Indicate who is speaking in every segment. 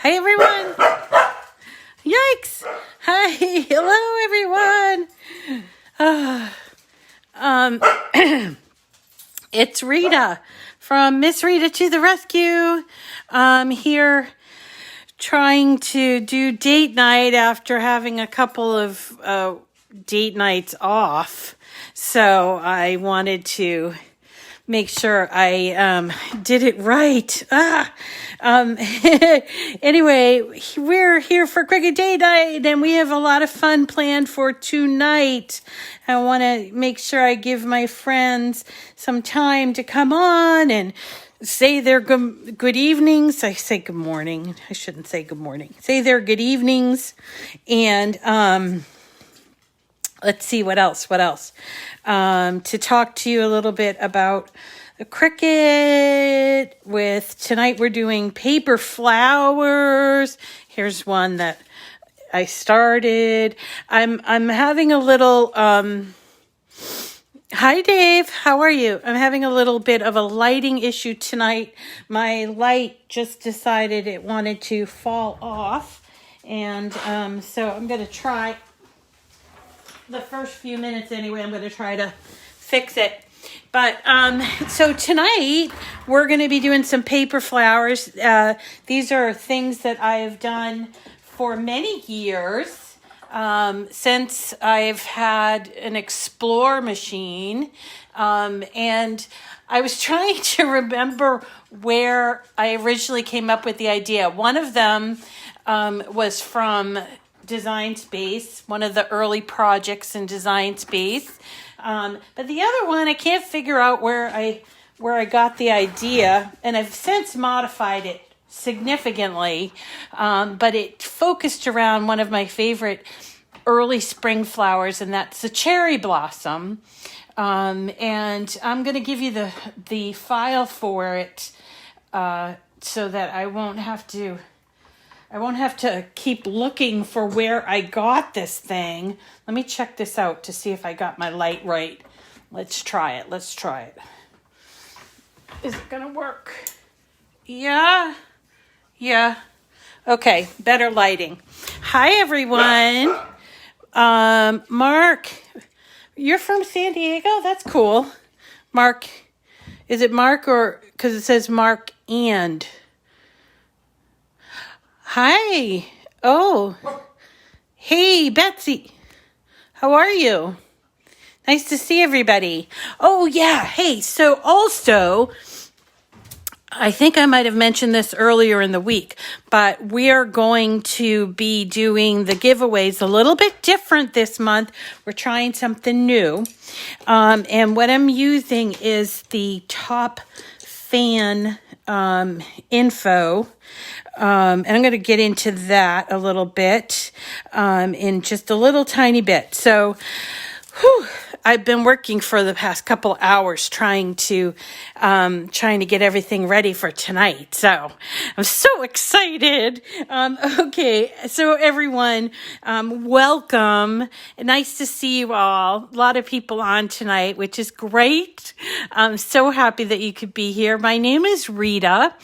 Speaker 1: Hi, everyone. Yikes. Hi. Hello, everyone. It's Rita from Miss Rita to the rescue. I'm here trying to do date night after having a couple of date nights off. So I wanted to make sure I did it right. Anyway, we're here for Cricut Date Night, and we have a lot of fun planned for tonight. I want to make sure I give my friends some time to come on and say their good evenings. I say good morning. I shouldn't say good morning. Say their good evenings. And let's see what else. To talk to you a little bit about the Cricut. With tonight we're doing paper flowers. Here's one that I started. I'm having a little hi Dave, how are you? I'm having a little bit of a lighting issue tonight. My light just decided it wanted to fall off, and so I'm going to try the first few minutes anyway. I'm going to try to fix it. But so tonight we're going to be doing some paper flowers. These are things that I've done for many years since I've had an Explore machine. And I was trying to remember where I originally came up with the idea. One of them was from Design Space, one of the early projects in Design Space. But the other one, I can't figure out where I got the idea, and I've since modified it significantly. But it focused around one of my favorite early spring flowers, and that's the cherry blossom. And I'm going to give you the file for it so that I won't have to keep looking for where I got this thing. Let me check this out to see if I got my light right. Let's try it. Is it gonna work? Yeah. Okay, better lighting. Hi, everyone. Mark, you're from San Diego? That's cool. Mark, is it Mark or, because it says Mark and... Hi. Oh. Hey, Betsy. How are you? Nice to see everybody. Oh, yeah. Hey, so also, I think I might have mentioned this earlier in the week, but we are going to be doing the giveaways a little bit different this month. We're trying something new. And what I'm using is the top fan info. And I'm going to get into that a little bit in just a little tiny bit. So, I've been working for the past couple hours trying to get everything ready for tonight. So I'm so excited. Okay, so everyone, welcome. Nice to see you all. A lot of people on tonight, which is great. I'm so happy that you could be here. My name is Rita,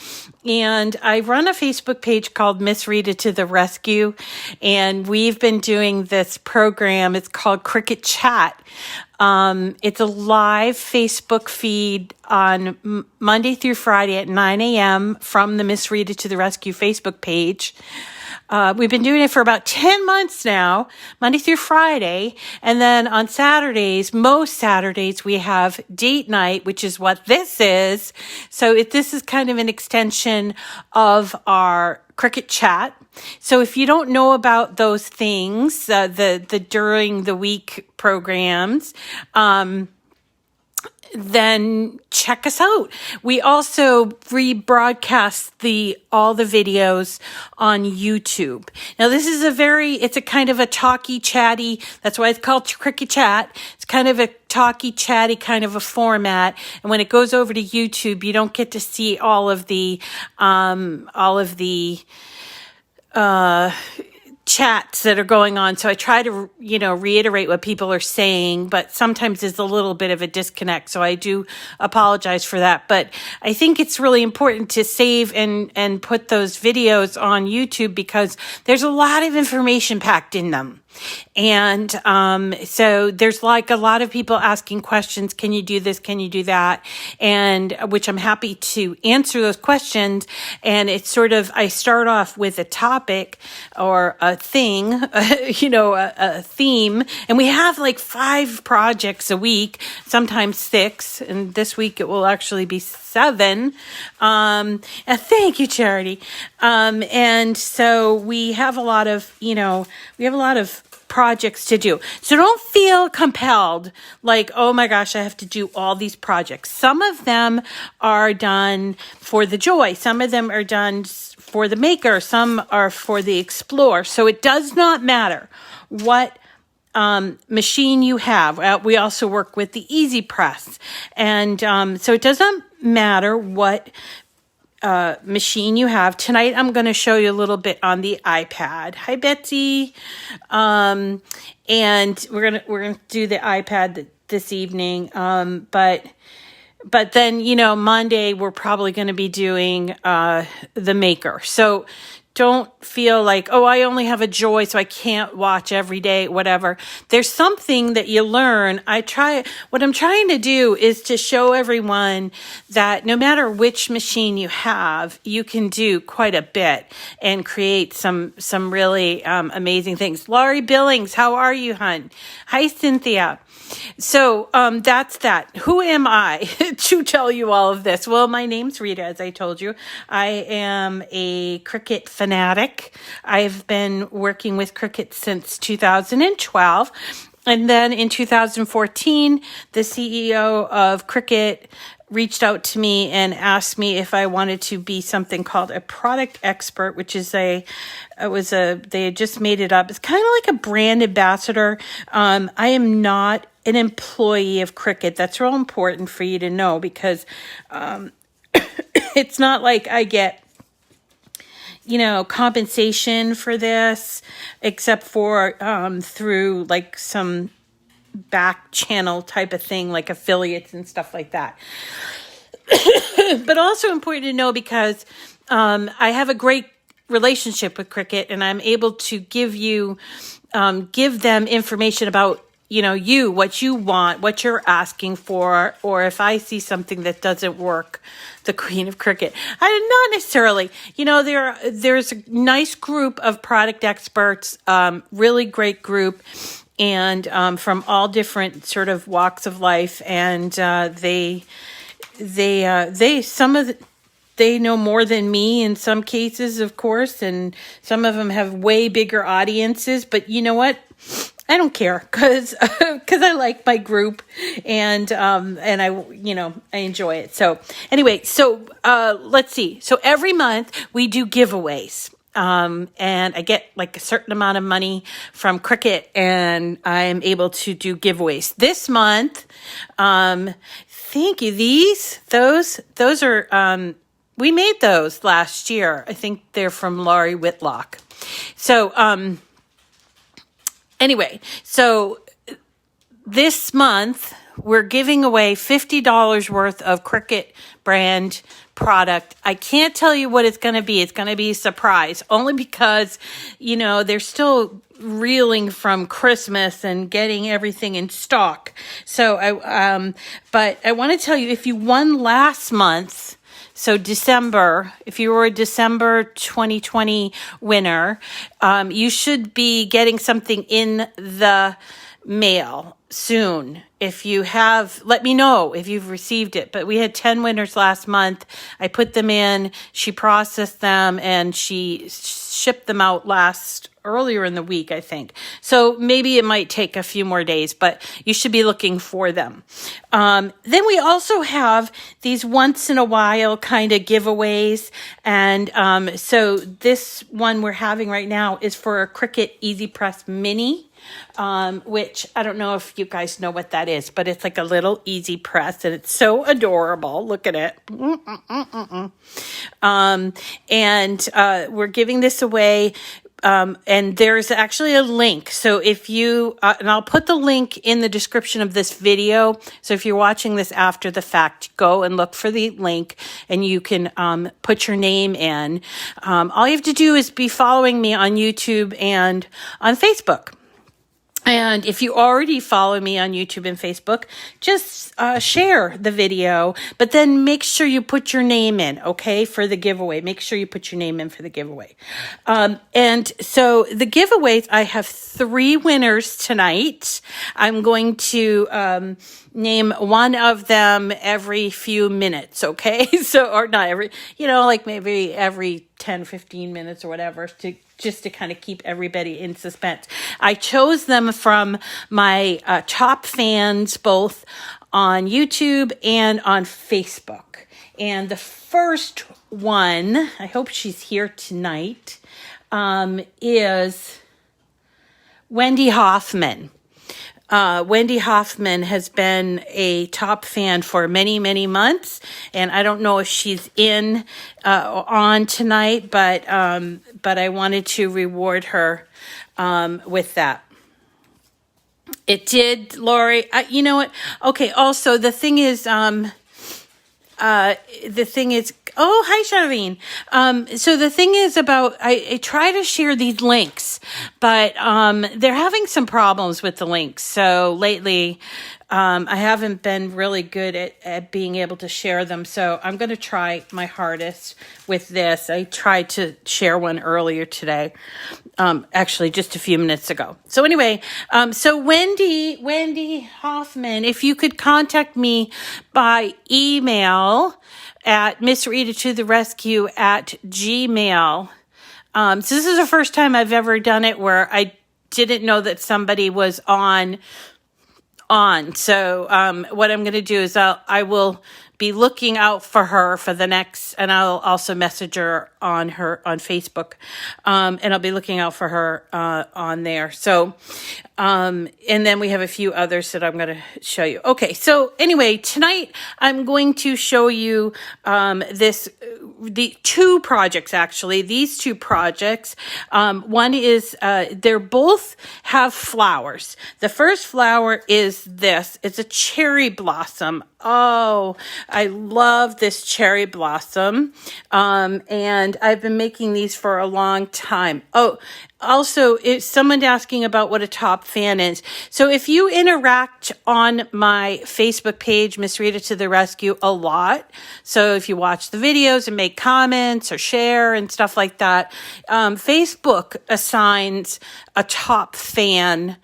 Speaker 1: and I run a Facebook page called Miss Rita to the Rescue, and we've been doing this program. It's called Cricut Chat. It's a live Facebook feed on Monday through Friday at 9 a.m. from the Miss Rita to the Rescue Facebook page. We've been doing it for about 10 months now, Monday through Friday. And then on Saturdays, most Saturdays, we have date night, which is what this is. So this is kind of an extension of our Cricut Chat. So if you don't know about those things, the during the week programs, then check us out. We also rebroadcast all the videos on YouTube. Now this is it's a kind of a talky chatty, that's why it's called Cricut Chat. It's kind of a talky chatty kind of a format. And when it goes over to YouTube, you don't get to see all of the chats that are going on. So I try to, reiterate what people are saying, but sometimes there's a little bit of a disconnect. So I do apologize for that. But I think it's really important to save and put those videos on YouTube because there's a lot of information packed in them. And so there's like a lot of people asking questions. Can you do this? Can you do that? And which I'm happy to answer those questions. And it's sort of, I start off with a topic or a thing, a theme. And we have like 5 projects a week, sometimes 6. And this week it will actually be 7. And thank you, Charity. And so we have a lot of, projects to do. So don't feel compelled like, oh my gosh, I have to do all these projects. Some of them are done for the joy. Some of them are done for the maker. Some are for the explore. So it does not matter what machine you have. We also work with the EasyPress. And so it doesn't matter what machine you have. Tonight I'm going to show you a little bit on the iPad. Hi Betsy. And we're going to do the iPad this evening. But then, Monday we're probably going to be doing the maker. So don't feel like, oh, I only have a joy, so I can't watch every day, whatever. There's something that you learn. What I'm trying to do is to show everyone that no matter which machine you have, you can do quite a bit and create some really amazing things. Laurie Billings, how are you, hon? Hi, Cynthia. So that's that. Who am I to tell you all of this? Well, my name's Rita, as I told you. I am a Cricut fanatic. I've been working with Cricut since 2012. And then in 2014, the CEO of Cricut reached out to me and asked me if I wanted to be something called a product expert, which is they had just made it up. It's kind of like a brand ambassador. I am not an employee of Cricut. That's real important for you to know because it's not like I get compensation for this, except for through like some back channel type of thing, like affiliates and stuff like that. But also important to know because I have a great relationship with Cricut and I'm able to give them information about what you want, what you're asking for, or if I see something that doesn't work, the Queen of Cricut. Not necessarily. There's a nice group of product experts, really great group, and from all different sort of walks of life, and they know more than me in some cases, of course, and some of them have way bigger audiences. But you know what? I don't care because I like my group and I enjoy it. So anyway, let's see. So every month we do giveaways. And I get like a certain amount of money from Cricut and I'm able to do giveaways. This month, thank you. Those are, we made those last year. I think they're from Laurie Whitlock. So, anyway, so this month we're giving away $50 worth of Cricut brand product. I can't tell you what it's going to be. It's going to be a surprise only because, they're still reeling from Christmas and getting everything in stock. So but I want to tell you, if you won last month, so December, if you were a December 2020 winner, you should be getting something in the mail soon. If you have, let me know if you've received it. But we had 10 winners last month. I put them in, she processed them, and she shipped them out earlier in the week, I think. So maybe it might take a few more days, but you should be looking for them. Then we also have these once in a while kind of giveaways. And so this one we're having right now is for a Cricut EasyPress Mini. Which I don't know if you guys know what that is, but it's like a little EasyPress and it's so adorable. Look at it. And we're giving this away. And there's actually a link. So if you, and I'll put the link in the description of this video. So if you're watching this after the fact, go and look for the link and you can put your name in. All you have to do is be following me on YouTube and on Facebook. And if you already follow me on YouTube and Facebook, just share the video, but then make sure you put your name in, okay, for the giveaway. Make sure you put your name in for the giveaway. And so the giveaways, I have 3 winners tonight. I'm going to name one of them every few minutes, okay? So, or not every, like maybe every 10, 15 minutes or whatever, just to kind of keep everybody in suspense. I chose them from my top fans, both on YouTube and on Facebook. And the first one, I hope she's here tonight, is Wendy Hoffman. Wendy Hoffman has been a top fan for many, many months, and I don't know if she's on tonight, but I wanted to reward her with that. It did, Lori. You know what? Okay. Also, the thing is, oh, hi, Charlene. So the thing is about, I try to share these links, but they're having some problems with the links. So lately, I haven't been really good at being able to share them. So I'm going to try my hardest with this. I tried to share one earlier today, actually just a few minutes ago. So anyway, so Wendy Hoffman, if you could contact me by email at Miss Rita to the rescue at Gmail. So this is the first time I've ever done it where I didn't know that somebody was on. So what I'm going to do is I will be looking out for her for the next, and I'll also message her on Facebook, and I'll be looking out for her on there. So, and then we have a few others that I'm going to show you. Okay, so anyway, tonight I'm going to show you the 2 projects, actually. These 2 projects. One is, they're both have flowers. The first flower is this. It's a cherry blossom. Oh, I love this cherry blossom. And I've been making these for a long time. Oh, also, if someone asking about what a top fan is. So if you interact on my Facebook page, Miss Rita to the Rescue, a lot. So if you watch the videos and make comments or share and stuff like that, Facebook assigns a top fan,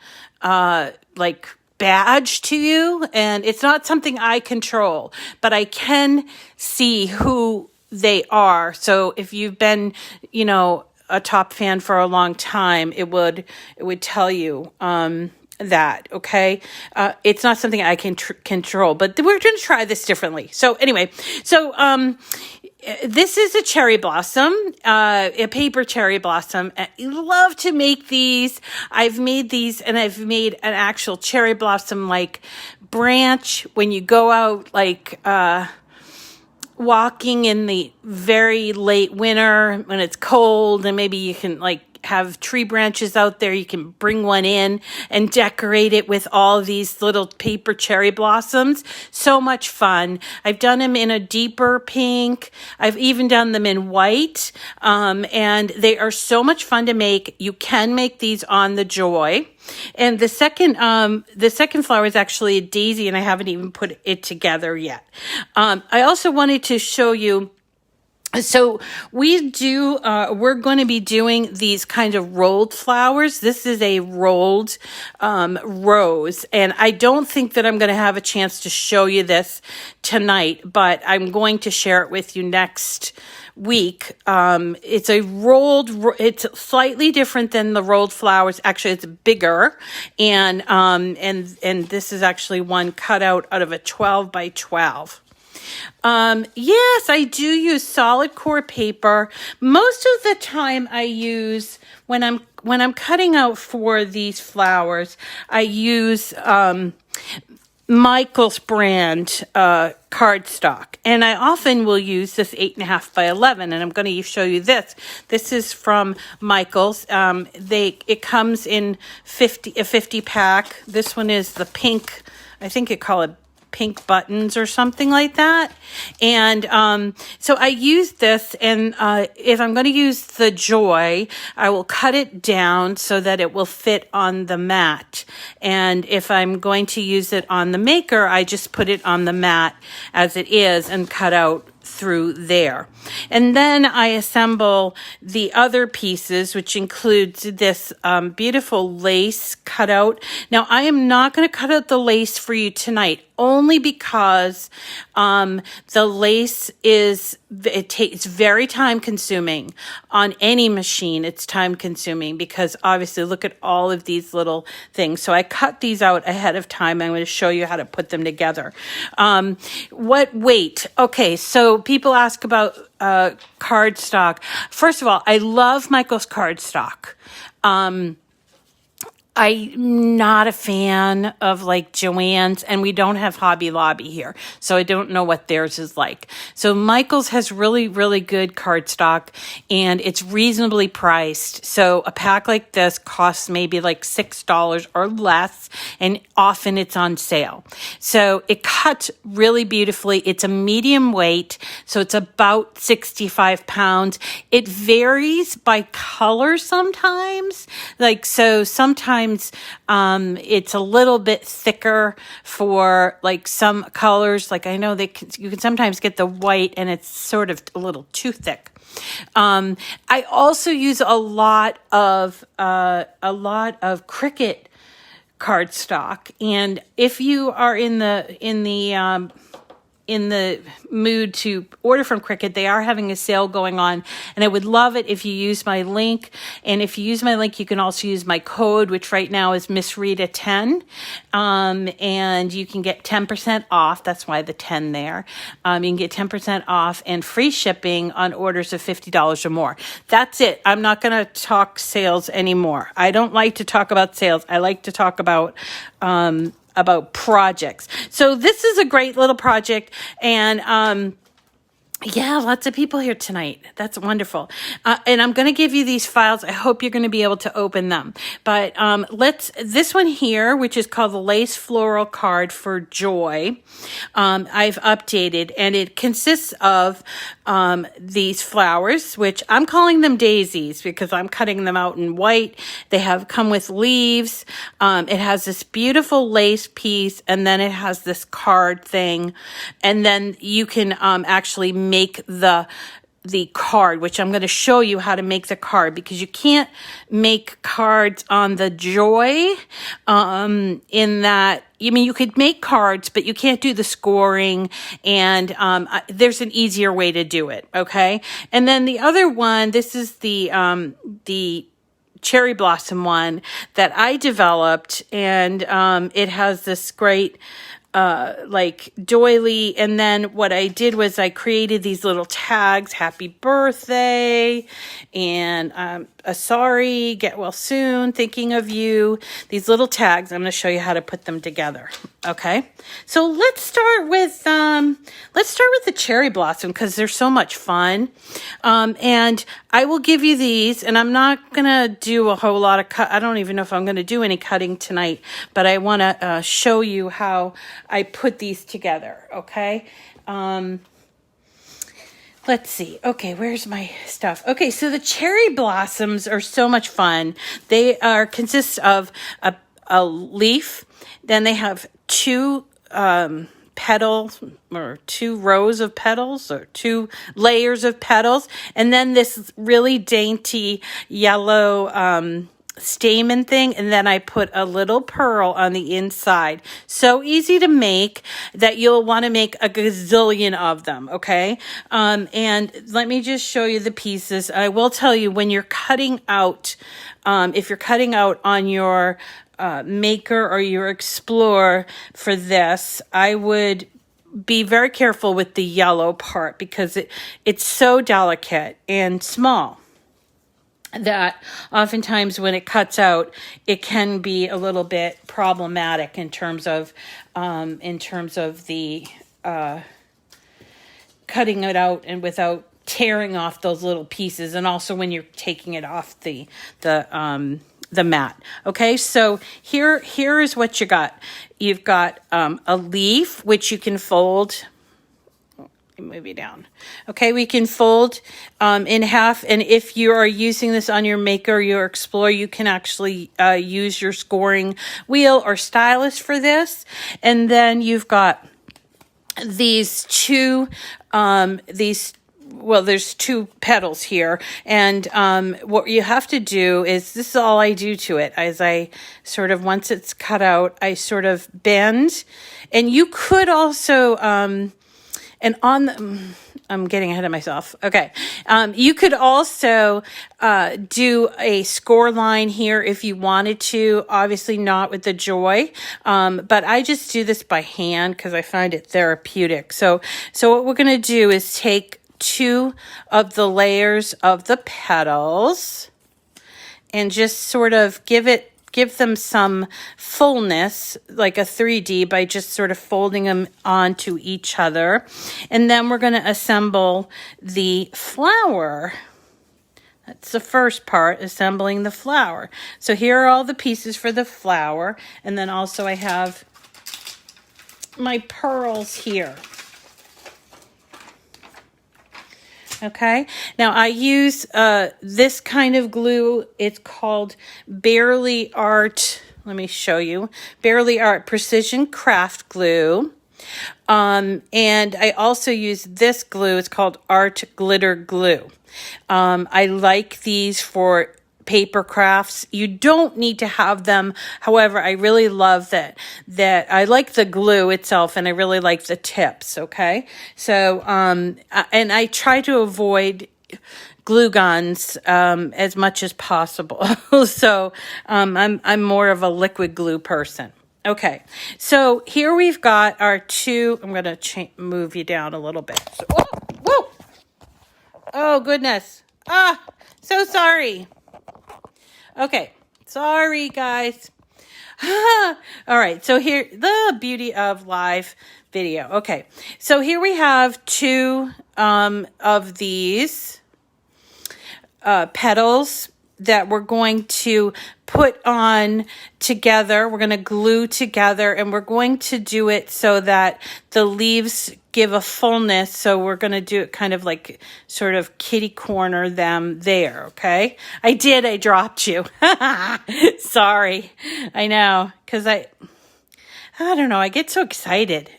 Speaker 1: badge to you, and it's not something I control, but I can see who they are. So if you've been, a top fan for a long time, it would tell you that, okay? It's not something I can control, but we're going to try this differently. So anyway, this is a cherry blossom, a paper cherry blossom. I love to make these. I've made these, and I've made an actual cherry blossom branch when you go out walking in the very late winter when it's cold, and maybe you can have tree branches out there. You can bring one in and decorate it with all these little paper cherry blossoms. So much fun. I've done them in a deeper pink. I've even done them in white. And they are so much fun to make. You can make these on the Joy. And the second flower is actually a daisy, and I haven't even put it together yet. I also wanted to show you. So we're going to be doing these kind of rolled flowers. This is a rolled rose, and I don't think that I'm going to have a chance to show you this tonight, but I'm going to share it with you next week. It's slightly different than the rolled flowers. Actually, it's bigger, and this is actually one cut out of a 12 by 12. Yes, I do use solid core paper. Most of the time I use, when I'm cutting out for these flowers, I use, Michael's brand cardstock, and I often will use this 8.5 by 11, and I'm going to show you this. This is from Michael's. It comes in a 50 pack. This one is the pink. I think you call it pink buttons or something like that. And so I use this, and if I'm going to use the Joy, I will cut it down so that it will fit on the mat. And if I'm going to use it on the Maker, I just put it on the mat as it is and cut out through there. And then I assemble the other pieces, which includes this beautiful lace cutout. Now, I am not going to cut out the lace for you tonight, only because the lace it's very time consuming on any machine. It's time consuming because obviously look at all of these little things. So I cut these out ahead of time. I'm going to show you how to put them together. What weight? Okay, so people ask about cardstock. First of all, I love Michael's cardstock. I'm not a fan of like Joann's, and we don't have Hobby Lobby here, so I don't know what theirs is like. So Michael's has really, really good cardstock, and it's reasonably priced. So a pack like this costs maybe like $6 or less, and often it's on sale. So it cuts really beautifully. It's a medium weight, so it's about 65 pounds. It varies by color sometimes. Sometimes it's a little bit thicker for like some colors. Like I know you can sometimes get the white and it's sort of a little too thick. I also use a lot of Cricut cardstock, and if you are in the mood to order from Cricut, they are having a sale going on, and I would love it if you use my link. And if you use my link, you can also use my code, which right now is Miss Rita 10, and you can get 10% off. That's why the 10 there. You can get 10% off and free shipping on orders of $50 or more. That's it. I'm not going to talk sales anymore. I don't like to talk about sales. I like to talk about projects. So this is a great little project, and yeah, lots of people here tonight. That's wonderful. And I'm going to give you these files. I hope you're going to be able to open them. But this one here, which is called the Lace Floral Card for Joy, I've updated, and it consists of these flowers, which I'm calling them daisies because I'm cutting them out in white. They come with leaves. It has this beautiful lace piece, and then it has this card thing. And then you can actually make the card, which I'm going to show you how to make the card, because you can't make cards on the Joy in that, you could make cards, but you can't do the scoring, and there's an easier way to do it, okay? And then the other one, this is the cherry blossom one that I developed, and it has this great like doily. And then what I did was I created these little tags, happy birthday, and sorry, get well soon, thinking of you. These little tags, I'm going to show you how to put them together. Okay, so let's start with the cherry blossom, because they're so much fun. And I will give you these, and I'm not going to do a whole lot of I don't even know if I'm going to do any cutting tonight, but I want to show you how I put these together. Okay. Let's see. Okay, where's my stuff? Okay, so the cherry blossoms are so much fun. They consist of a leaf. Then they have two petals, or two rows of petals, or two layers of petals. And then this really dainty yellow stamen thing, and then I put a little pearl on the inside. So easy to make that you'll want to make a gazillion of them, okay? And let me just show you the pieces. I will tell you, when you're cutting out, if you're cutting out on your Maker or your Explorer for this, I would be very careful with the yellow part, because it's so delicate and small. that oftentimes when it cuts out, it can be a little bit problematic in terms of the cutting it out and without tearing off those little pieces, and also when you're taking it off the mat. Okay, so here is what you got. You've got a leaf which you can fold. Move you down. Okay, we can fold in half, and if you are using this on your Maker or your Explorer, you can actually use your scoring wheel or stylus for this. And then you've got these two there's two petals here, and what you have to do is, this is all I do to it, as I sort of, once it's cut out, I sort of bend. And you could also and on the, I'm getting ahead of myself. Okay. You could also do a score line here if you wanted to, obviously not with the Joy. But I just do this by hand because I find it therapeutic. So what we're going to do is take two of the layers of the petals and just sort of give them some fullness, like a 3D, by just sort of folding them onto each other. And then we're going to assemble the flower. That's the first part, assembling the flower. So here are all the pieces for the flower. And then also I have my pearls here. Okay, now I use this kind of glue. It's called Barely Art. Let me show you. Barely Art Precision Craft Glue. And I also use this glue. It's called Art Glitter Glue. I like these for paper crafts. You don't need to have them. However, I really love that I like the glue itself, and I really like the tips. Okay. So, and I try to avoid glue guns, as much as possible. So, I'm more of a liquid glue person. Okay. So here we've got our two, I'm going to move you down a little bit. So, whoa. Oh goodness. So sorry. Okay, sorry guys. All right, so here, the beauty of live video. Okay, so here we have two of these petals that we're going to put on together. We're going to glue together, and we're going to do it so that the leaves give a fullness. So we're going to do it kind of like sort of kitty corner them there. Okay. I dropped you. Sorry. I know. Cause I don't know. I get so excited.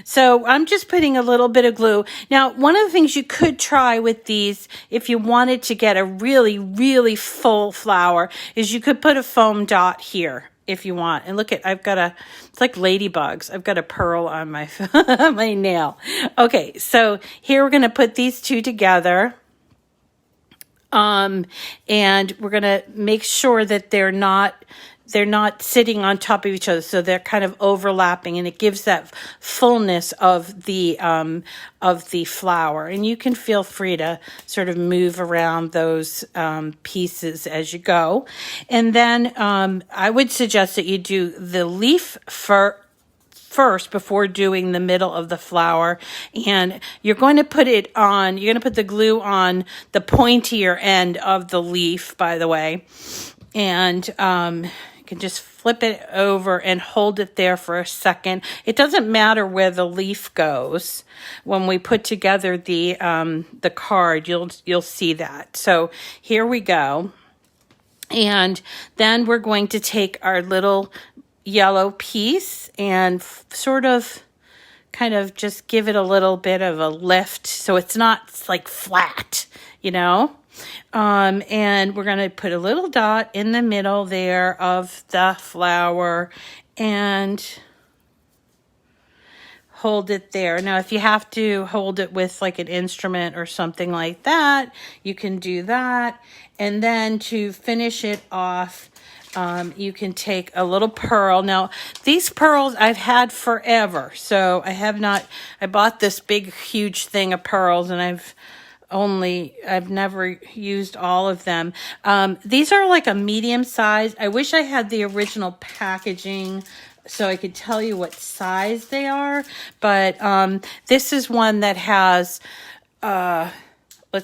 Speaker 1: So I'm just putting a little bit of glue. Now, one of the things you could try with these, if you wanted to get a really, really full flower, is you could put a foam dot here if you want. And look it's like ladybugs. I've got a pearl on my, my nail. Okay. So here we're going to put these two together. And we're going to make sure that they're not sitting on top of each other, so they're kind of overlapping, and it gives that fullness of the flower. And you can feel free to sort of move around those pieces as you go. And then I would suggest that you do the leaf first before doing the middle of the flower, and you're going to put the glue on the pointier end of the leaf, by the way, and you can just flip it over and hold it there for a second. It doesn't matter where the leaf goes. When we put together the card, you'll see that. So here we go. And then we're going to take our little yellow piece and kind of just give it a little bit of a lift, so it's not like flat, and we're going to put a little dot in the middle there of the flower and hold it there. Now, if you have to hold it with like an instrument or something like that, you can do that. And then to finish it off, you can take a little pearl. Now, these pearls I've had forever. So I bought this big, huge thing of pearls, and I've I've never used all of them. These are like a medium size. I wish I had the original packaging so I could tell you what size they are. But this is one that has, let's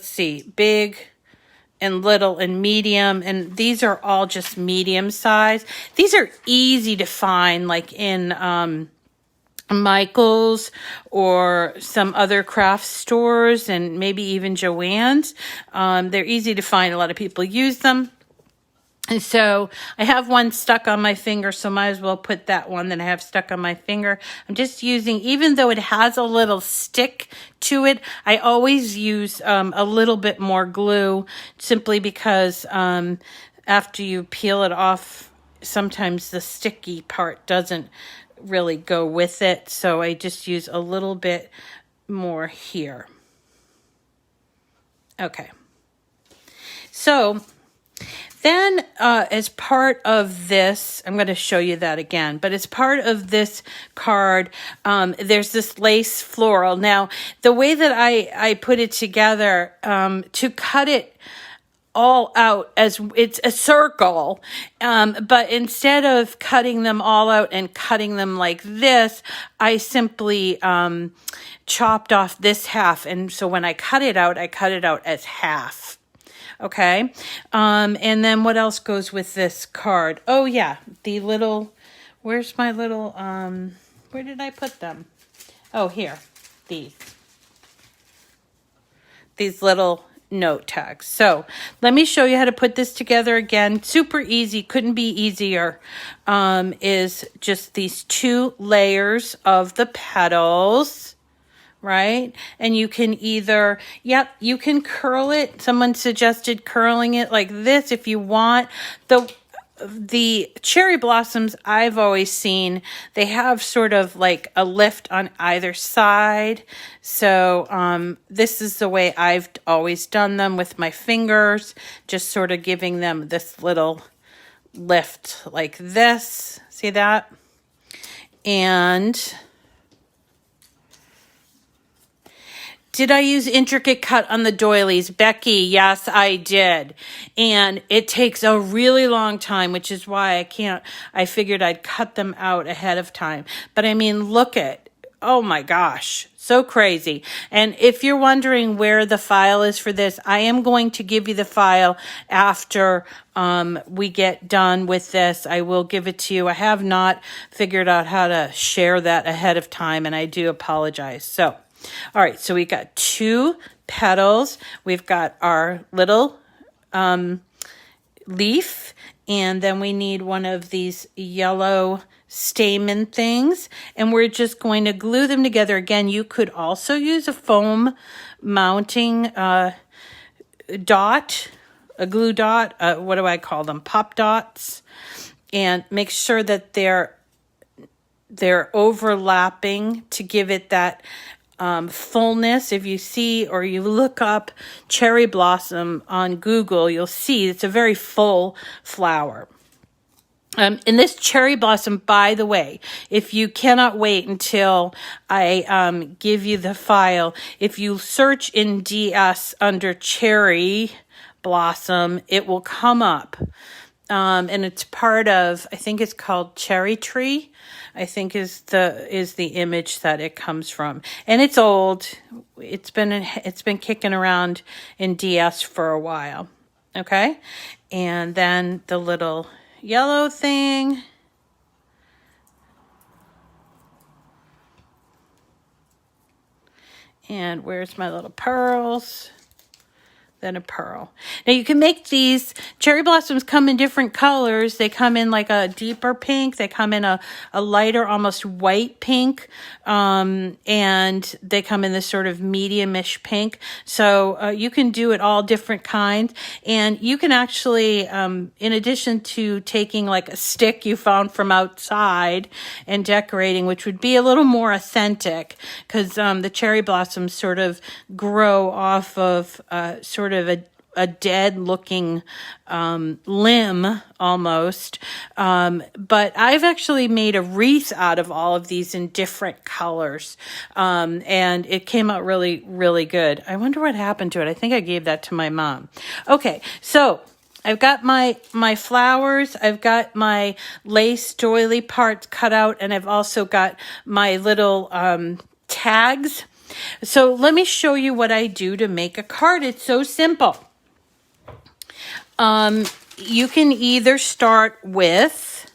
Speaker 1: see, big and little and medium. And these are all just medium size. These are easy to find like in Michael's or some other craft stores and maybe even Joann's. They're easy to find. A lot of people use them. And so I have one stuck on my finger, so might as well put that one that I have stuck on my finger. I'm just using, even though it has a little stick to it, I always use a little bit more glue simply because after you peel it off, sometimes the sticky part doesn't really go with it. So I just use a little bit more here. Okay. So then as part of this, I'm going to show you that again, but as part of this card, there's this lace floral. Now, the way that I put it together, to cut it all out as it's a circle, but instead of cutting them all out and cutting them like this, I simply chopped off this half. And so when I cut it out as half. Okay. And then what else goes with this card? Oh yeah, the little, where's my little, where did I put them? Oh, here, these little note tags. So let me show you how to put this together again. Super easy, couldn't be easier. Is just these 2 layers of the petals. Right? And you can either, you can curl it. Someone suggested curling it like this if you want. The cherry blossoms I've always seen, they have sort of like a lift on either side. So this is the way I've always done them with my fingers, just sort of giving them this little lift like this. See that? And did I use intricate cut on the doilies? Becky, yes, I did. And it takes a really long time, which is why I figured I'd cut them out ahead of time. But I mean, look at, oh my gosh, so crazy. And if you're wondering where the file is for this, I am going to give you the file after we get done with this. I will give it to you. I have not figured out how to share that ahead of time, and I do apologize. So, all right, so we got 2 petals. We've got our little leaf, and then we need one of these yellow stamen things, and we're just going to glue them together. Again, you could also use a foam mounting dot, a glue dot, what do I call them? Pop dots, and make sure that they're overlapping to give it that fullness. If you see or you look up cherry blossom on Google, you'll see it's a very full flower. And this cherry blossom, by the way, if you cannot wait until I give you the file, if you search in DS under cherry blossom, it will come up. And it's part of, I think it's called Cherry Tree, I think is the image that it comes from. And it's old. It's been kicking around in DS for a while. Okay? And then the little yellow thing. And where's my little pearls? Then a pearl. Now you can make these cherry blossoms come in different colors. They come in like a deeper pink. They come in a lighter, almost white pink. And they come in this sort of medium-ish pink. So you can do it all different kinds. And you can actually, in addition to taking like a stick you found from outside and decorating, which would be a little more authentic, because the cherry blossoms sort of grow off of sort of a dead looking limb almost. But I've actually made a wreath out of all of these in different colors. And it came out really, really good. I wonder what happened to it. I think I gave that to my mom. Okay, so I've got my flowers, I've got my lace doily parts cut out, and I've also got my little tags. So let me show you what I do to make a card. It's so simple. You can either start with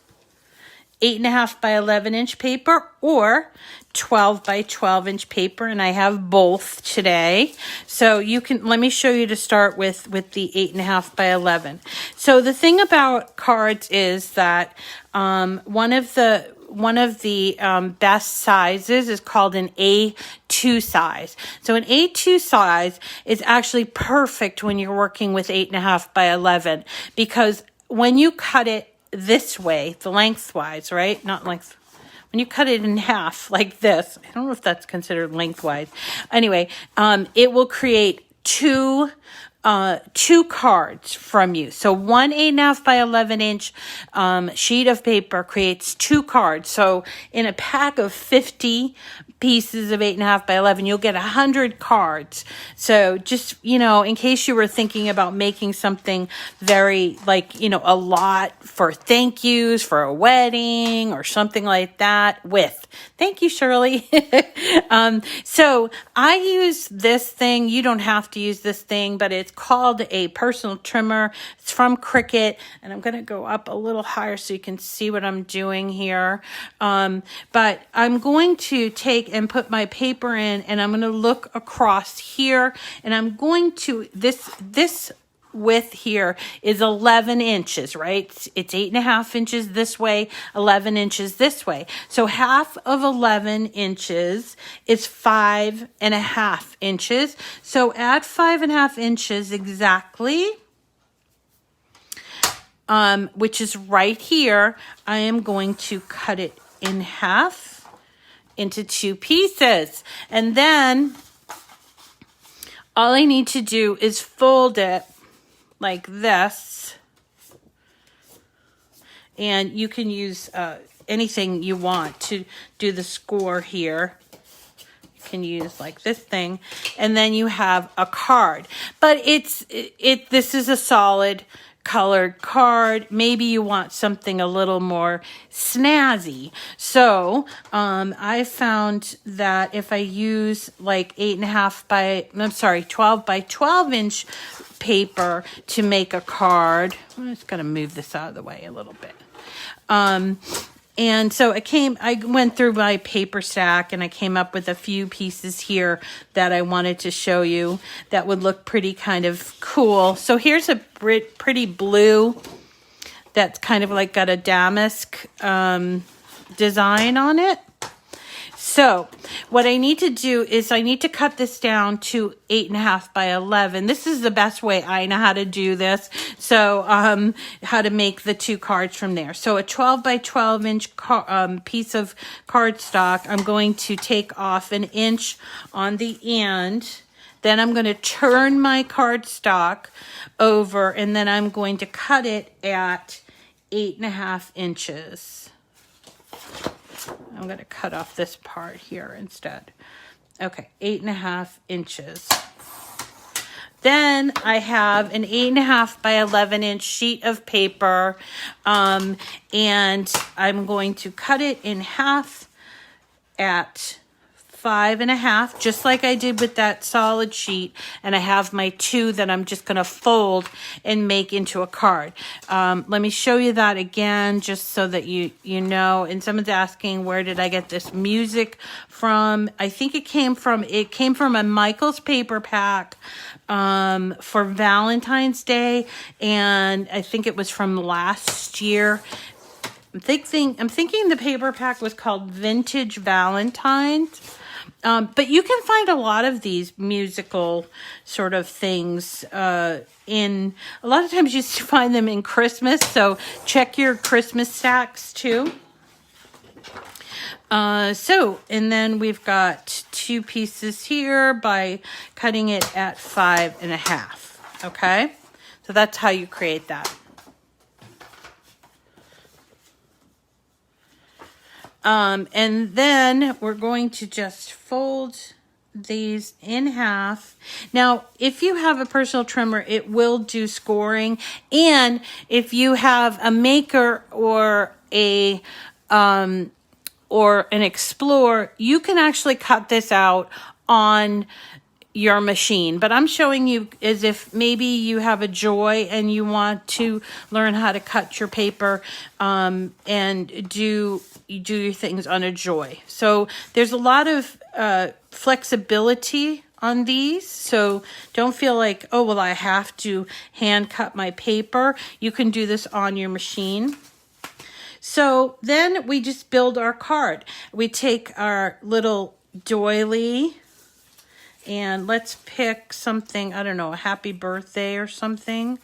Speaker 1: 8.5 by 11 inch paper or 12 by 12 inch paper, and I have both today. So you can, let me show you to start with the 8.5 by 11. So the thing about cards is that one of the best sizes is called an A2 size. So an A2 size is actually perfect when you're working with 8.5 by 11, because when you cut it this way, the lengthwise, right? Not length. When you cut it in half like this, I don't know if that's considered lengthwise. Anyway, it will create two cards from you. So one 8.5 by 11 inch sheet of paper creates 2 cards. So in a pack of 50 pieces of 8.5 by 11, you'll get 100 cards. So just, in case you were thinking about making something very a lot for thank yous for a wedding or something like that thank you, Shirley. So I use this thing. You don't have to use this thing, but it's called a personal trimmer. It's from Cricut, and I'm going to go up a little higher so you can see what I'm doing here. But I'm going to take and put my paper in, and I'm going to look across here, and I'm going to, this width here is 11 inches, right? It's 8.5 inches this way, 11 inches this way. So half of 11 inches is 5.5 inches. So at 5.5 inches exactly, which is right here, I am going to cut it in half into 2 pieces. And then all I need to do is fold it like this. And you can use anything you want to do the score here. You can use like this thing, and then you have a card. But this is a solid colored card. Maybe you want something a little more snazzy. So I found that if I use like 12 by 12 inch paper to make a card, I'm just going to move this out of the way a little bit. And so I went through my paper stack, and I came up with a few pieces here that I wanted to show you that would look pretty kind of cool. So here's a pretty blue that's kind of like got a damask design on it. So what I need to do is I need to cut this down to 8.5 by 11. This is the best way I know how to do this. So how to make the 2 cards from there. So a 12 by 12 inch piece of cardstock, I'm going to take off 1 inch on the end. Then I'm going to turn my cardstock over, and then I'm going to cut it at 8.5 inches. I'm going to cut off this part here instead. Okay, 8.5 inches. Then I have an 8.5 by 11 inch sheet of paper, and I'm going to cut it in half at 5.5, just like I did with that solid sheet. And I have my 2 that I'm just going to fold and make into a card. Let me show you that again, just so that you know. And someone's asking, where did I get this music from? I think it came from a Michael's paper pack for Valentine's Day, and I think it was from last year. I'm thinking the paper pack was called Vintage Valentine's. But you can find a lot of these musical sort of things a lot of times you find them in Christmas, so check your Christmas stacks too. And then we've got 2 pieces here by cutting it at 5.5. Okay, so that's how you create that. And then we're going to just fold these in half. Now, if you have a personal trimmer, it will do scoring. And if you have a maker or an Explorer, you can actually cut this out on your machine. But I'm showing you as if maybe you have a Joy and you want to learn how to cut your paper and do your things on a Joy. So there's a lot of flexibility on these. So don't feel like, oh, well, I have to hand cut my paper. You can do this on your machine. So then we just build our card. We take our little doily and let's pick something, I don't know, a happy birthday or something.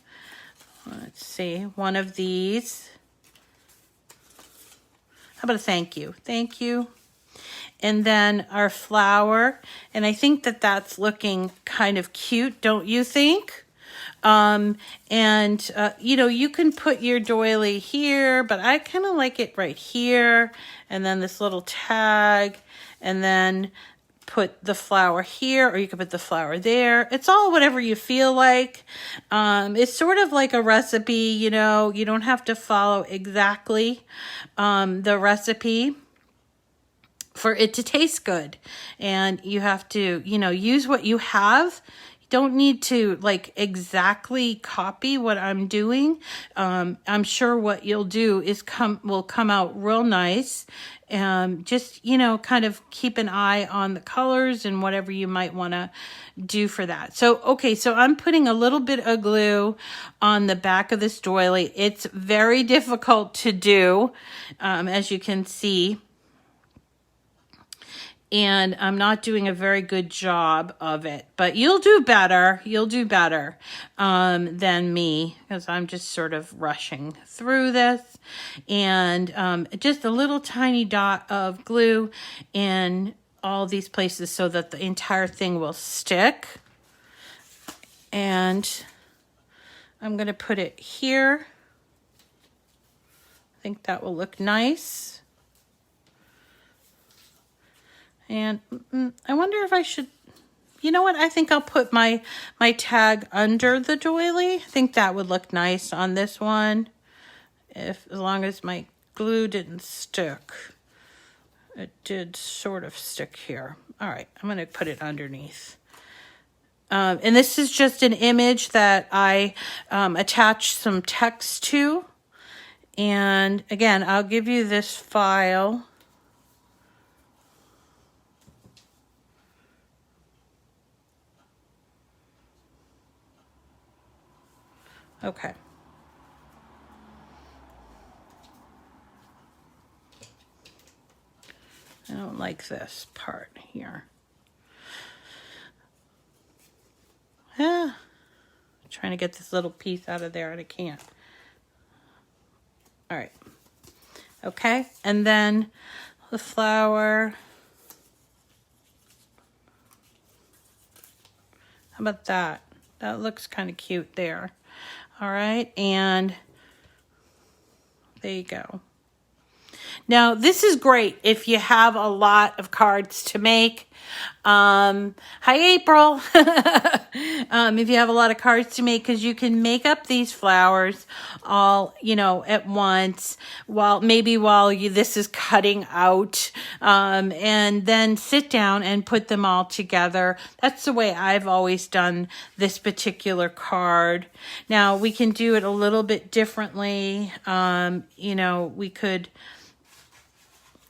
Speaker 1: Let's see, one of these. How about a thank you? Thank you. And then our flower. And I think that that's looking kind of cute, don't you think? You know, you can put your doily here, but I kind of like it right here. And then this little tag, and then put the flower here, or you can put the flower there. It's all whatever you feel like. It's sort of like a recipe, you know, you don't have to follow exactly the recipe for it to taste good. And you have to, you know, use what you have. You don't need to like exactly copy what I'm doing. I'm sure what you'll do is will come out real nice. Just, you know, kind of keep an eye on the colors and whatever you might want to do for that. So, okay, so I'm putting a little bit of glue on the back of this doily. It's very difficult to do, as you can see. And I'm not doing a very good job of it, but you'll do better. You'll do better than me, because I'm just sort of rushing through this. And just a little tiny dot of glue in all these places so that the entire thing will stick. And I'm going to put it here. I think that will look nice. And I wonder if I should, you know what? I think I'll put my tag under the doily. I think that would look nice on this one. As long as my glue didn't stick. It did sort of stick here. All right, I'm going to put it underneath. And this is just an image that I attached some text to. And again, I'll give you this file. Okay. I don't like this part here. I'm trying to get this little piece out of there and I can't. All right. Okay. And then the flower. How about that? That looks kind of cute there. All right, and there you go. Now, this is great if you have a lot of cards to make. Hi, April. If you have a lot of cards to make, because you can make up these flowers all, you know, at once, while this is cutting out, and then sit down and put them all together. That's the way I've always done this particular card. Now, we can do it a little bit differently. You know, we could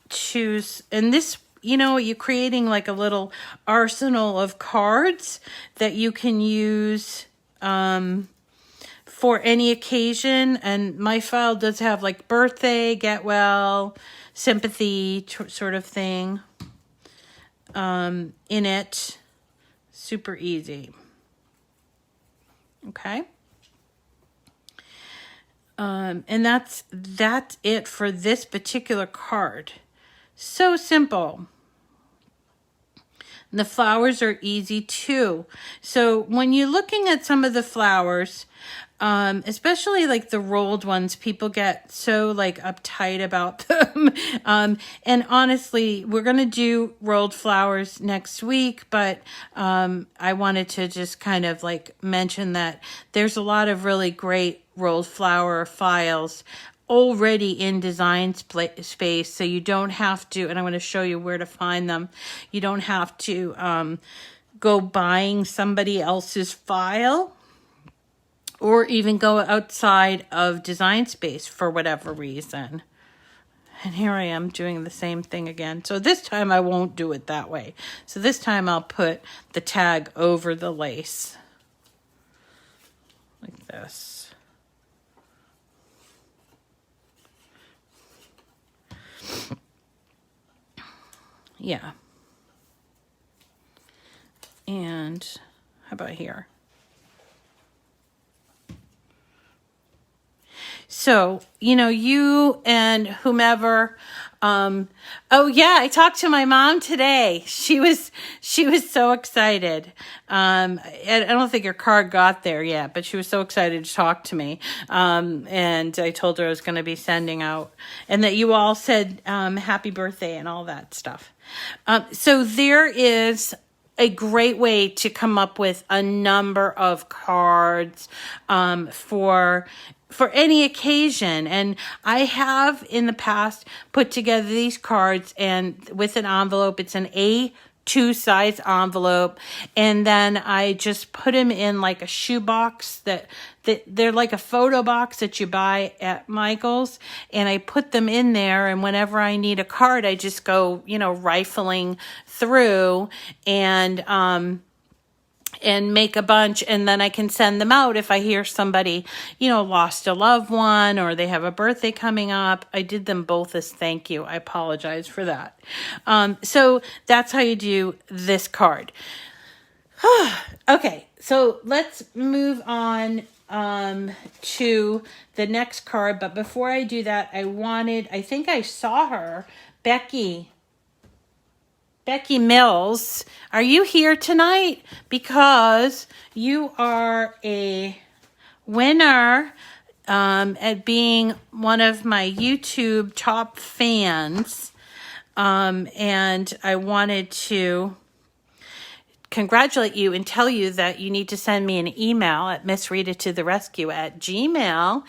Speaker 1: choose, and this, you know, you're creating like a little arsenal of cards that you can use for any occasion. And my file does have like birthday, get well, sympathy sort of thing in it. Super easy. Okay. And that's it for this particular card. So simple. And the flowers are easy too. So when you're looking at some of the flowers, especially like the rolled ones, people get so like uptight about them. And honestly, we're going to do rolled flowers next week, but I wanted to just kind of like mention that there's a lot of really great rolled flower files already in design space, so you don't have to, and I'm going to show you where to find them. You don't have to go buying somebody else's file or even go outside of design space for whatever reason. And here I am doing the same thing again. So this time I won't do it that way. So this time I'll put the tag over the lace like this. Yeah. And how about here? So, you know, you and whomever, oh yeah, I talked to my mom today. She was so excited. I don't think her card got there yet, but she was so excited to talk to me. And I told her I was going to be sending out, and that you all said, happy birthday and all that stuff. So there is a great way to come up with a number of cards, for any occasion. And I have in the past put together these cards, and with an envelope, it's an A2 size envelope, and then I just put them in like a shoebox that they're like a photo box that you buy at Michael's, and I put them in there, and whenever I need a card, I just go, you know, rifling through and make a bunch, and then I can send them out if I hear somebody, you know, lost a loved one or they have a birthday coming up. I did them both as thank you. I apologize for that. So that's how you do this card. Okay, so let's move on to the next card. But before I do that, I think I saw her, Becky Mills, are you here tonight? Because you are a winner at being one of my YouTube top fans. And I wanted to congratulate you and tell you that you need to send me an email at missritatotherescue@gmail.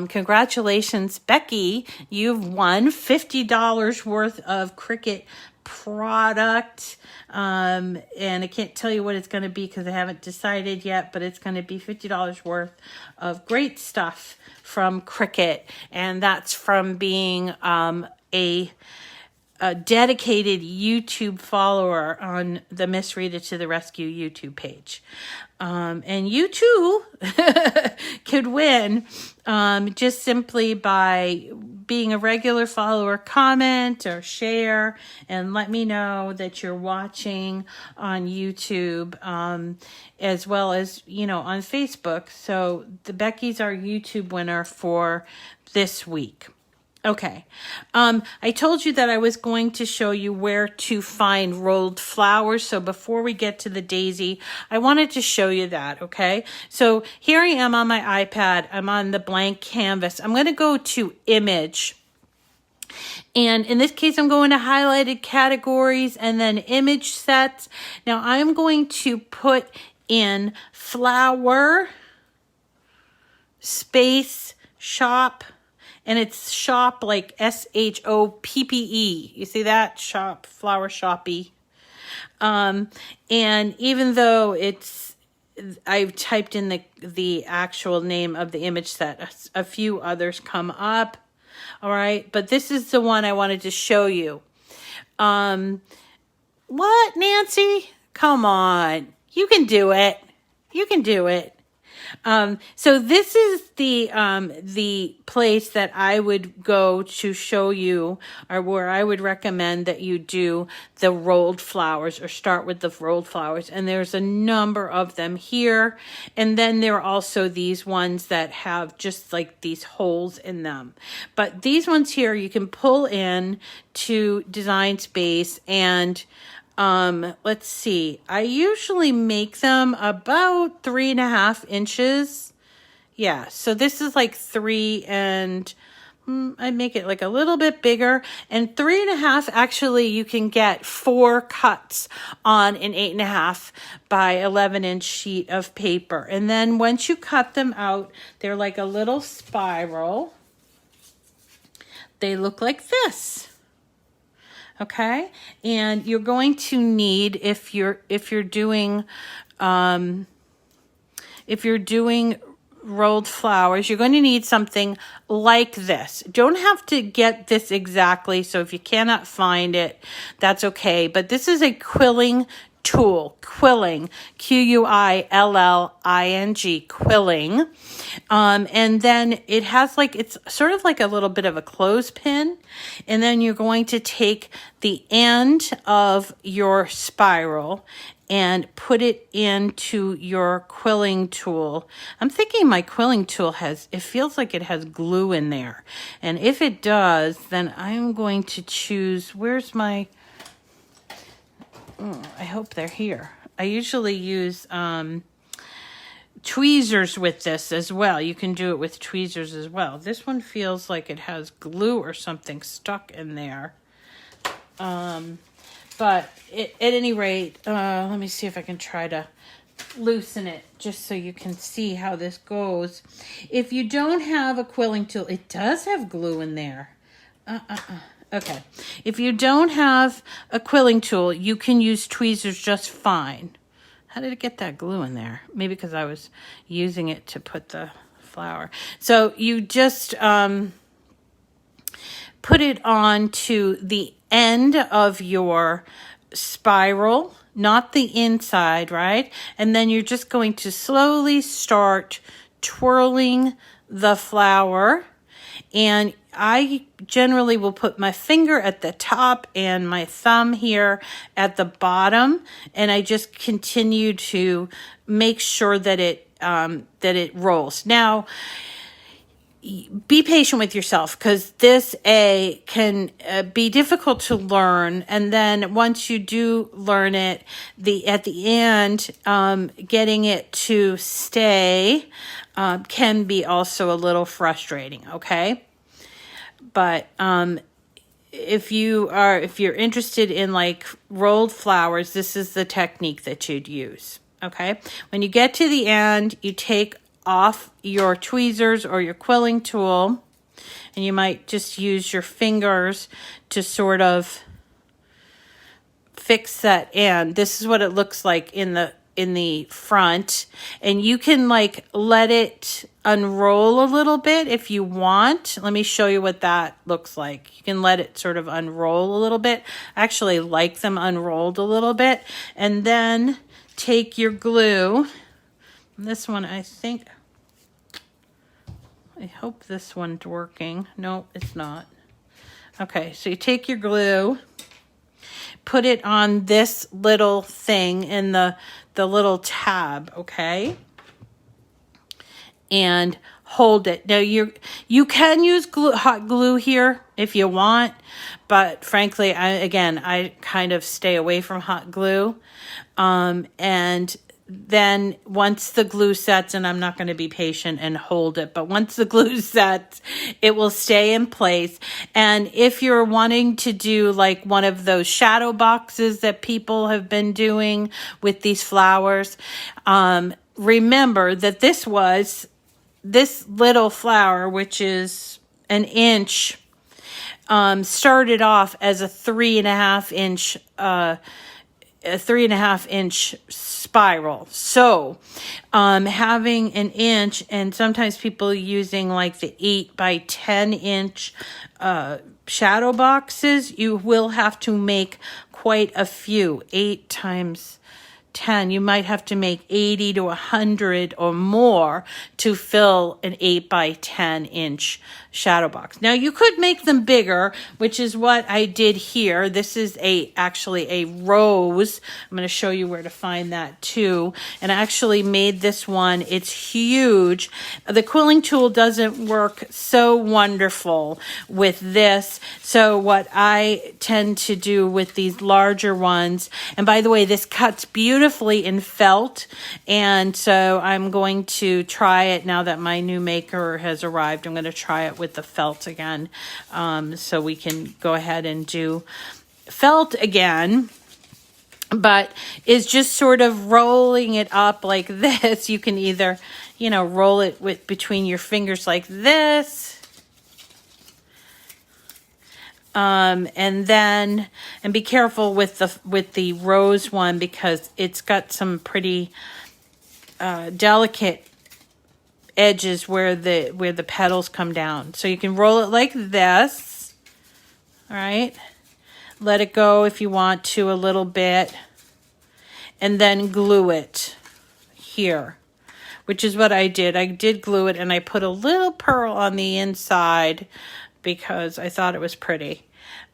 Speaker 1: Congratulations, Becky. You've won $50 worth of Cricut product, and I can't tell you what it's going to be because I haven't decided yet, but it's going to be $50 worth of great stuff from Cricut, and that's from being a dedicated YouTube follower on the Miss Rita to the Rescue YouTube page. And you too could win just simply by being a regular follower. Comment or share and let me know that you're watching on YouTube, as well as, you know, on Facebook. So the Becky's our YouTube winner for this week. Okay, I told you that I was going to show you where to find rolled flowers. So before we get to the daisy, I wanted to show you that, okay? So here I am on my iPad. I'm on the blank canvas. I'm going to go to image. And in this case, I'm going to highlighted categories and then image sets. Now I'm going to put in flower space shop. And it's shop like SHOPPE. You see that? Shop, flower shoppy. And even though I've typed in the actual name of the image set, a few others come up. All right. But this is the one I wanted to show you. What, Nancy? Come on. You can do it. You can do it. So this is the place that I would go to show you, or where I would recommend that you do the rolled flowers or start with the rolled flowers. And there's a number of them here. And then there are also these ones that have just like these holes in them. But these ones here, you can pull in to Design Space and let's see. I usually make them about 3.5 inches. Yeah, so this is like 3 and I make it like a little bit bigger, and 3.5, actually you can get 4 cuts on an 8.5 by 11-inch sheet of paper. And then once you cut them out, they're like a little spiral. They look like this. Okay, and you're going to need, if you're doing rolled flowers, you're going to need something like this. Don't have to get this exactly, so if you cannot find it, that's okay. But this is a quilling tool, quilling, Quilling, quilling. And then it has like, it's sort of like a little bit of a clothespin. And then you're going to take the end of your spiral and put it into your quilling tool. I'm thinking my quilling tool it feels like it has glue in there. And if it does, then I'm going to choose, where's my, I hope they're here. I usually use tweezers with this as well. You can do it with tweezers as well. This one feels like it has glue or something stuck in there. But at any rate, let me see if I can try to loosen it just so you can see how this goes. If you don't have a quilling tool, it does have glue in there. Okay. If you don't have a quilling tool, you can use tweezers just fine. How did it get that glue in there? Maybe because I was using it to put the flower. So you just put it onto the end of your spiral, not the inside, right? And then you're just going to slowly start twirling the flower. And I generally will put my finger at the top and my thumb here at the bottom, and I just continue to make sure that it rolls. Now, be patient with yourself, because this can be difficult to learn, and then once you do learn it, at the end, getting it to stay can be also a little frustrating. Okay, but if you're interested in like rolled flowers, this is the technique that you'd use. Okay, when you get to the end, you take off your tweezers or your quilling tool, and you might just use your fingers to sort of fix that end. This is what it looks like in the front, and you can like let it unroll a little bit if you want. Let me show you what that looks like. You can let it sort of unroll a little bit. I actually like them unrolled a little bit. And then take your glue. This one, I hope this one's working. No, it's not. Okay, so you take your glue, put it on this little thing in the little tab, okay? And hold it. Now you can use hot glue here if you want, but frankly, I kind of stay away from hot glue. And then once the glue sets, and I'm not going to be patient and hold it, but once the glue sets, it will stay in place. And if you're wanting to do like one of those shadow boxes that people have been doing with these flowers, remember that this little flower, which is an inch, started off as a 3.5-inch spiral. So having an inch, and sometimes people using like the 8 by 10-inch shadow boxes, you will have to make quite a few. 8 times 10, you might have to make 80 to 100 or more to fill an 8 by 10 inch shadow box. Now you could make them bigger, which is what I did here. This is actually a rose. I'm going to show you where to find that too. And I actually made this one. It's huge. The quilling tool doesn't work so wonderful with this. So what I tend to do with these larger ones, and by the way, this cuts beautifully in felt, and so I'm going to try it now that my new maker has arrived. I'm going to try it with the felt again, so we can go ahead and do felt again. But is just sort of rolling it up like this. You can either, roll it with between your fingers like this. And be careful with the rose one, because it's got some pretty delicate edges where the petals come down. So you can roll it like this. All right. Let it go if you want to a little bit, and then glue it here, which is what I did. I did glue it, and I put a little pearl on the inside because I thought it was pretty.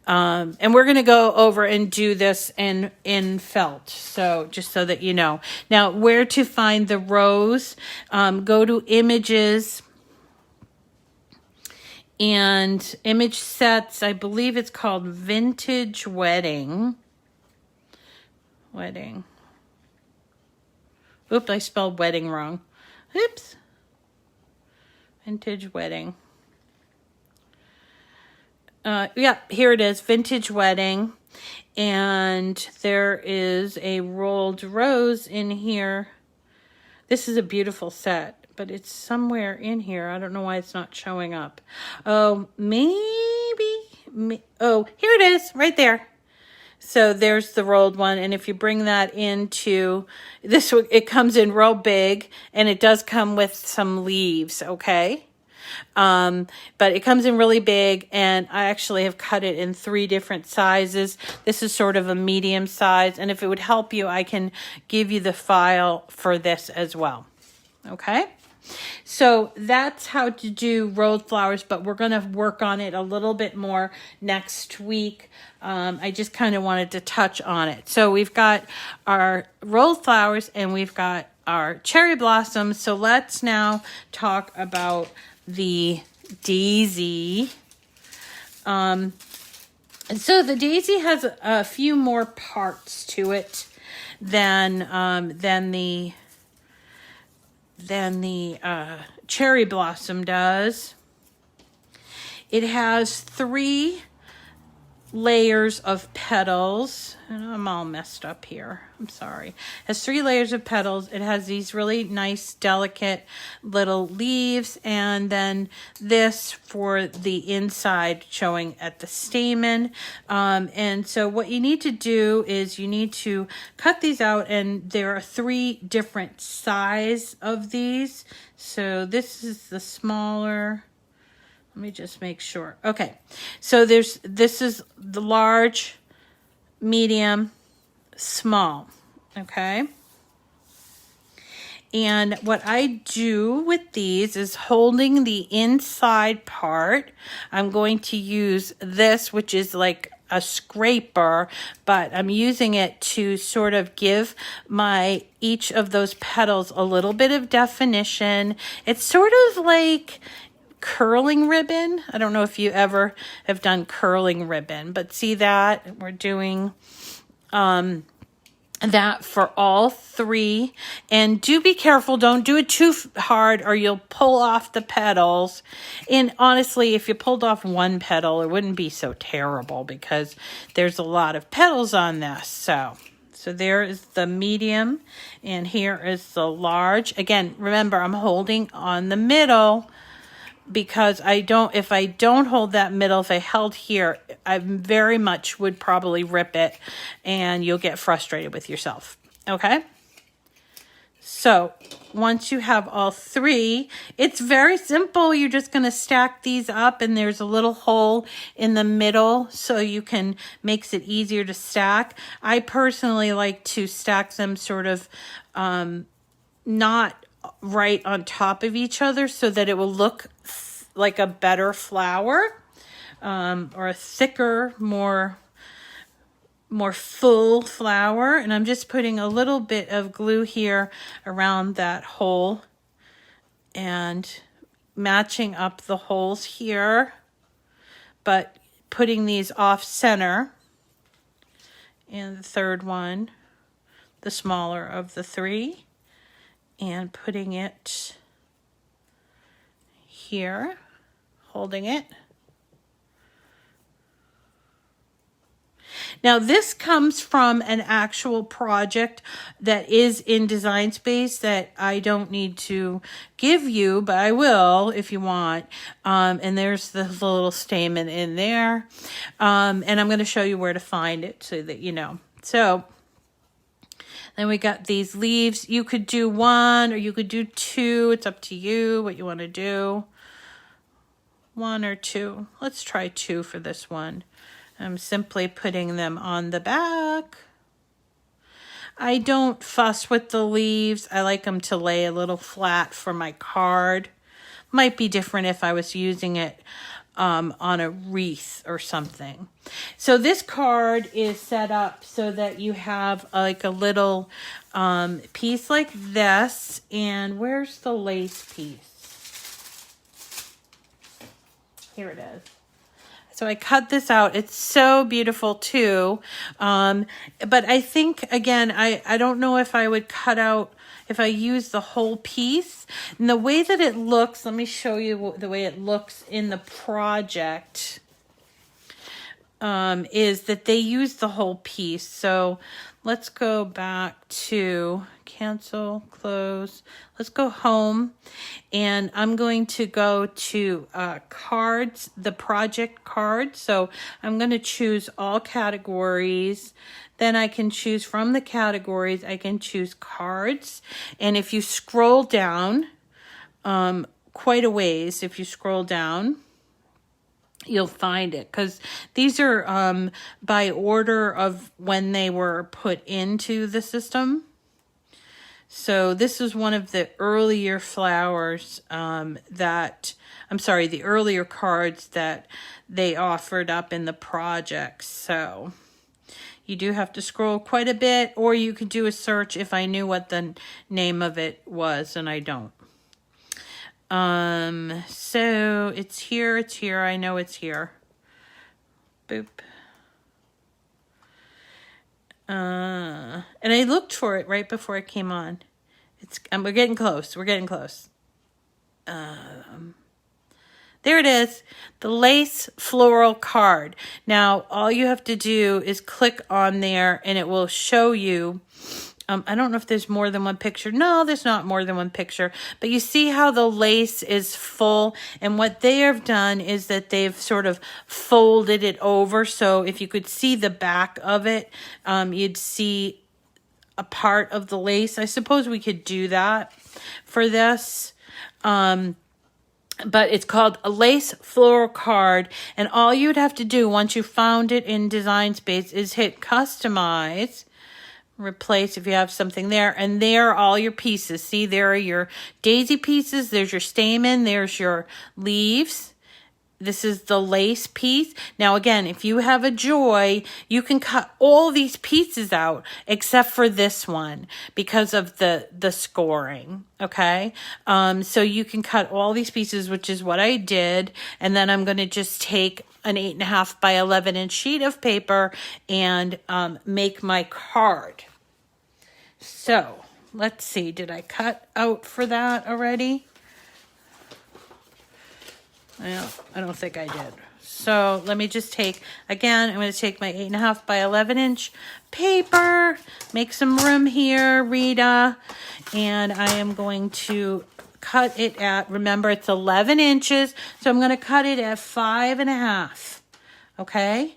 Speaker 1: And we're going to go over and do this in felt. So just so that you know. Now, where to find the rose, go to images and image sets. I believe it's called Vintage Wedding. Oops, I spelled wedding wrong. Oops. Vintage Wedding. Yeah, here it is, Vintage Wedding. And there is a rolled rose in here. This is a beautiful set, but it's somewhere in here. I don't know why it's not showing up. Oh, oh, here it is, right there. So there's the rolled one, and if you bring that into this, it comes in real big, and it does come with some leaves, okay? But it comes in really big, and I actually have cut it in 3 different sizes. This is sort of a medium size, and if it would help you, I can give you the file for this as well, okay? So that's how to do rolled flowers, but we're going to work on it a little bit more next week. I just kind of wanted to touch on it. So we've got our rolled flowers and we've got our cherry blossoms. So let's now talk about the daisy. And so the daisy has a few more parts to it than the cherry blossom does. It has 3 layers of petals, and I'm all messed up here. I'm sorry. It has 3 layers of petals. It has these really nice, delicate little leaves, and then this for the inside showing at the stamen. And so what you need to do is you need to cut these out, and there are 3 different sizes of these. So this is the smaller. Let me just make sure. Okay, so this is the large, medium, small, okay? And what I do with these is holding the inside part. I'm going to use this, which is like a scraper, but I'm using it to sort of give each of those petals a little bit of definition. It's sort of like curling ribbon. I don't know if you ever have done curling ribbon, but see that we're doing that for all 3. And do be careful, don't do it too hard or you'll pull off the petals. And honestly, if you pulled off 1 petal, it wouldn't be so terrible because there's a lot of petals on this. So there is the medium, and here is the large. Again, remember, I'm holding on the middle, because if I don't hold that middle, if I held here, I very much would probably rip it and you'll get frustrated with yourself. Okay. So once you have all 3, it's very simple. You're just going to stack these up, and there's a little hole in the middle so you can, makes it easier to stack. I personally like to stack them sort of not right on top of each other so that it will look like a better flower, or a thicker, more full flower. And I'm just putting a little bit of glue here around that hole and matching up the holes here, but putting these off center. And the third one, the smaller of the 3, and putting it here, holding it. Now this comes from an actual project that is in Design Space that I don't need to give you, but I will if you want. And there's the little stamen in there. And I'm going to show you where to find it so that you know. So then we got these leaves. You could do 1 or you could do 2. It's up to you what you want to do. 1 or 2. Let's try 2 for this one. I'm simply putting them on the back. I don't fuss with the leaves. I like them to lay a little flat for my card. Might be different if I was using it on a wreath or something. So this card is set up so that you have like a little piece like this. And where's the lace piece? Here it is. So I cut this out. It's so beautiful too. But I think, again, I don't know if I would cut out, if I use the whole piece. And the way that it looks, let me show you the way it looks in the project, is that they use the whole piece. So let's go back to cancel, close. Let's go home, and I'm going to go to cards, the project card. So I'm going to choose all categories. Then I can choose from the categories, I can choose cards. And if you scroll down quite a ways, if you scroll down, you'll find it, because these are by order of when they were put into the system. So this is one of the earlier flowers the earlier cards that they offered up in the project. So you do have to scroll quite a bit, or you could do a search if I knew what the name of it was, and I don't. So it's here, I know it's here. Boop. And I looked for it right before I came on. We're getting close. There it is, the lace floral card. Now, all you have to do is click on there and it will show you. I don't know if there's more than one picture. No, there's not more than one picture. But you see how the lace is full. And what they have done is that they've sort of folded it over. So if you could see the back of it, you'd see a part of the lace. I suppose we could do that for this. But it's called a lace floral card. And all you'd have to do once you found it in Design Space is hit customize, replace if you have something there, and there are all your pieces. See, there are your daisy pieces, there's your stamen, there's your leaves. This is the lace piece. Now again, if you have a joy, you can cut all these pieces out except for this one because of the scoring. Okay, so you can cut all these pieces, which is what I did, and then I'm going to just take an 8.5 by 11 inch sheet of paper and make my card. So let's see, did I cut out for that already? I don't think I did. So let me just take, again, I'm going to take my 8.5 by 11 inch paper, make some room here, Rita, and I am going to cut it at, remember it's 11 inches, so I'm going to cut it at 5.5, okay?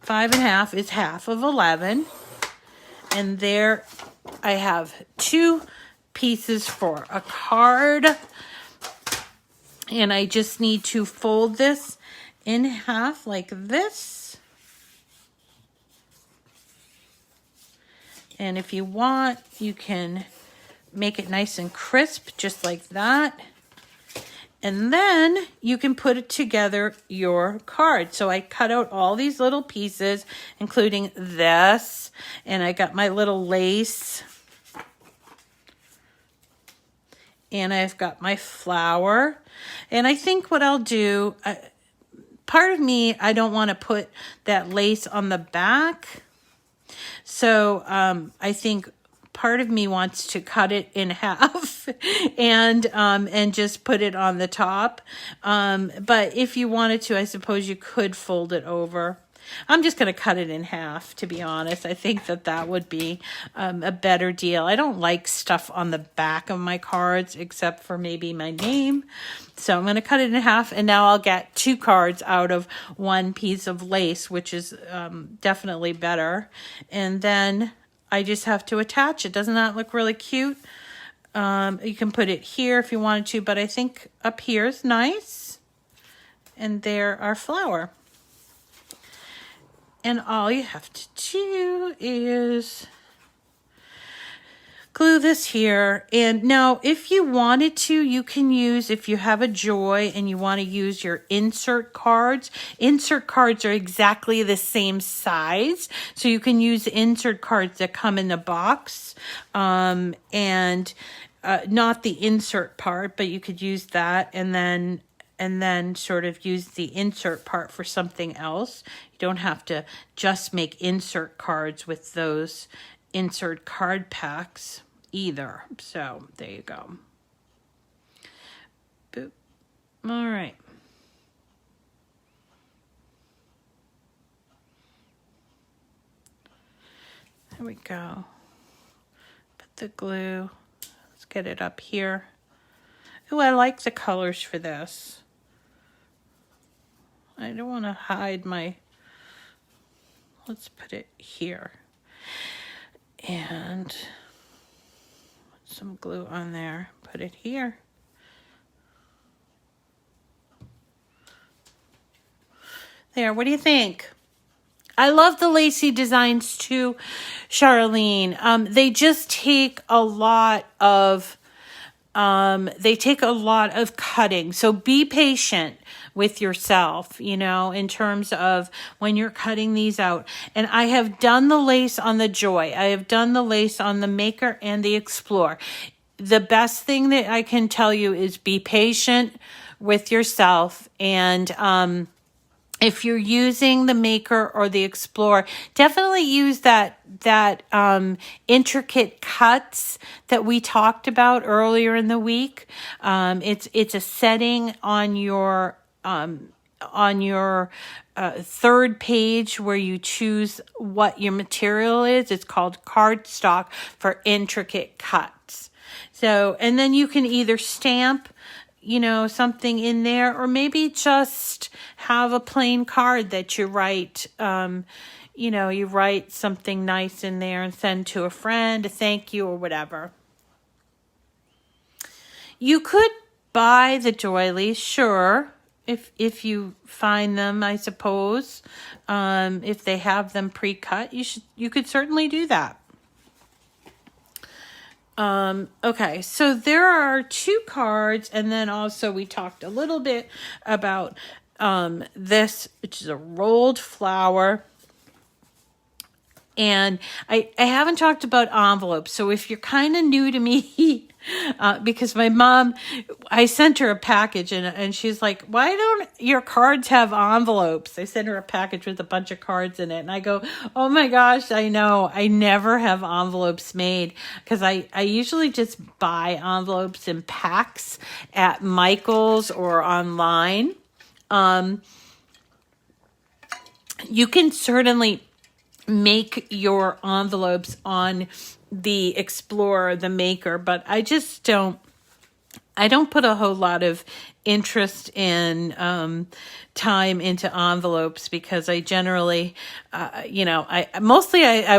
Speaker 1: 5.5 is half of 11, and there I have 2 pieces for a card. And I just need to fold this in half like this. And if you want, you can make it nice and crisp, just like that. And then you can put it together your card. So I cut out all these little pieces, including this. And I got my little lace. And I've got my flower. And I think what I'll do, part of me, I don't want to put that lace on the back. So I think part of me wants to cut it in half and just put it on the top. But if you wanted to, I suppose you could fold it over. I'm just going to cut it in half, to be honest. I think that would be a better deal. I don't like stuff on the back of my cards except for maybe my name. So I'm going to cut it in half, and now I'll get 2 cards out of 1 piece of lace, which is definitely better. And then I just have to attach it. Doesn't that look really cute? You can put it here if you wanted to, but I think up here is nice. And there our flower. And all you have to do is glue this here. And now if you wanted to, you can use, if you have a joy and you want to use your insert cards. Insert cards are exactly the same size. So you can use insert cards that come in the box. And not the insert part, but you could use that and then sort of use the insert part for something else. You don't have to just make insert cards with those insert card packs either. So there you go. Boop. All right. There we go. Put the glue. Let's get it up here. Oh, I like the colors for this. I don't want to hide my, let's put it here. And put some glue on there, put it here. There, what do you think? I love the lacy designs too, Charlene. They just take a lot of, cutting. So be patient with yourself, you know, in terms of when you're cutting these out. And I have done the lace on the Joy. I have done the lace on the Maker and the Explore. The best thing that I can tell you is be patient with yourself. And, if you're using the Maker or the Explorer, definitely use that intricate cuts that we talked about earlier in the week. It's a setting on your third page where you choose what your material is. It's called Cardstock for intricate cuts. So, and then you can either stamp, you know, something in there, or maybe just have a plain card that you write, you know, you write something nice in there and send to a friend, a thank you or whatever. You could buy the doilies, sure, if you find them, I suppose. If they have them pre-cut, you could certainly do that. Okay, so there are 2 cards, and then also we talked a little bit about this, which is a rolled flower. And I haven't talked about envelopes. So if you're kind of new to me, because my mom, I sent her a package and she's like, why don't your cards have envelopes? I sent her a package with a bunch of cards in it. And I go, oh my gosh, I know. I never have envelopes made because I usually just buy envelopes in packs at Michael's or online. You can certainly make your envelopes on the Explorer, the Maker, but I just don't I don't put a whole lot of interest in time into envelopes because I generally, I